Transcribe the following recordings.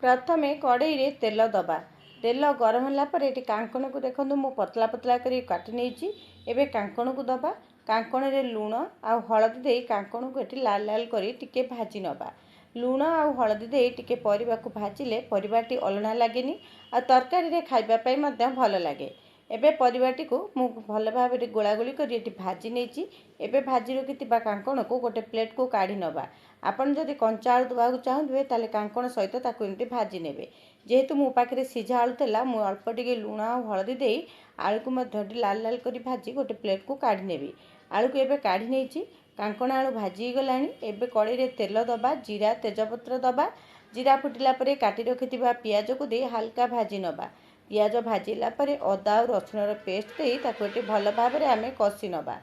प्रथमे कड़ई रे तेल दबा। तेल गरम होला पर एटी कांकण को देखंतु मु पतला पतला करी काटी नेछि। एबे कांकण को दबा। कांकण रे लूण आ हळदी देई कांकण को एटी लाल लाल करी टिके भाजी नबा। लूण आ हळदी देई टिके परिबा को भाजिले परिबाटी अलणा लागेनी आ तरकारी रे खाइबा पई मध्य भल लागे। एबे परिबाटी को मु भल भाबे गोळागोळी करी एटी भाजी नेछि। एबे भाजी रखिथिबा कांकण को गोटे प्लेट को काढी नबा। आपण जदि कंचा आलू दबाकू चाहुथिबे ताले कांकण सहित ताकू एमती भाजी नेबे। जेहेतु मो पाखे सिझा आलू थेला मु अल्प टिके लूण आ हळदी देई आलू को मध्य लाल लाल करी भाजी गोटे प्लेट को काढी नेबी। आलू को एबे काढी नेछि। कांकण आलू भाजी गलानी। एबे कड़ई रे तेल दबा, जीरा तेजपत्र दबा। जीरा फुटिला परे काटी रखिथिबा पियाज को देई हल्का भाजी नबा। पियाज भाजिला परे अदा और रसुण रो पेस्ट देई ताकू एटी भल भाबरे आमे कसी नबा।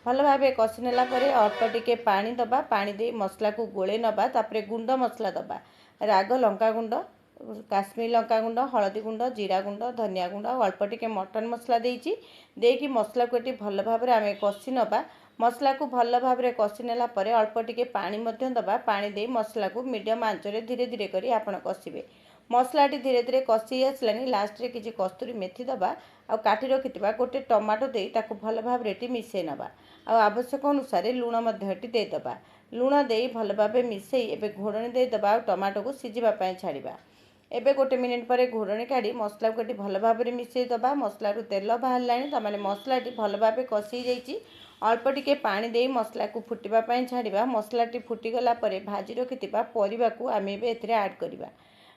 भल भाबे कसी नेला परे अल्प टिके पानी दबा। पानी देई मसला को गोळे नबा। तापरे गुंड मसला दबा। राग लंका गुंड, काश्मीर लंका गुंड, हळदी गुंड, जीरा गुंड, धनिया गुंड अल्प टिके मटन मसला देइछि। देकी मसला को एटी भल भाबरे आमे कसी नबा। मसला को भल भाबरे कसी नेला परे अल्प टिके पानी मध्य दबा। पानी देई मसला को मीडियम आंच रे धीरे धीरे करी आपण कसिबे। मसलाटी धीरे धीरे कसी आसलानी। लास्ट रे किछि कस्तूरी मेथी दबा। आ काटी रखिथिबा गोटे टमाटो देई ताकू भल भाबरे एटी मिसेई नबा। आ आवश्यक अनुसार लूण मध्य एटी दे दबा। लूण देई भल भाबे मिसेई एबे घोड़णी दे दबा। टमाटो को सिझिबा पई छाड़िबा। एबे गोटे मिनिट परे घोड़णी काढ़ी मसला को एटी भल भाबरे मिसेई दबा। मसला रु तेल बाहरलानी तमाने मसलाटी भल भाबे कसी जाइछि। अल्प टिके पानी देई मसला को फुटिबा पई छाड़िबा। मसलाटी फुटी गला परे भाजी रखिथिबा परिबा को आमे एबे एथिरे ऐड करिबा।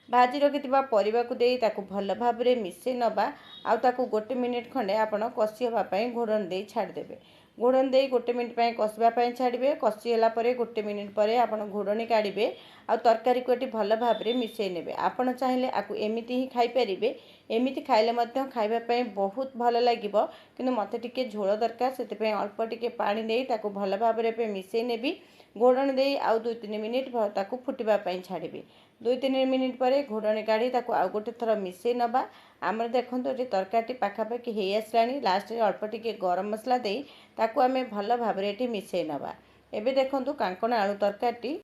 भाजी रखिथिबा परिबा को देई ताकू भल भाबरे मिसेई नबा। आ ताकू गोटे मिनिट खंडे आपण कसी हेबा पई घोड़णी देई छाड़ देबे। घोड़णी देई गोटे मिनिट पई कसिबा पई छाड़िबे। कसी होला परे गोटे मिनिट परे आपण घोड़णी काढ़िबे। आ तरकारी को एटी भल भाबरे मिसेई नेबे। आपण चाहिले आकू एमिति ही खाइ परिबे। एमिति खाइले मध्य खाइबा पई बहुत भल लागिबो। किंतु मते टिके झोल दरकार सेति पई अल्प टिके पानी देई ताकू भल भाबरे पे मिसेई नेबी। घोड़णी देई आउ 2-3 मिनिट ताकू फुटिबा पई छाड़िबे। 2-3 मिनिट परे घोड़णी काढ़ी ताकू आउ गोटे थर मिसेई नबा। आमर देखंतु एटी तरकारीटी पाखापाखि हेई आसलानी। लास्ट रे अल्प टिके गरम मसला देई ताकू आमे भल भाबरे एटी मिसेई नबा। एबे देखंतु कांकण आलू तरकारीटी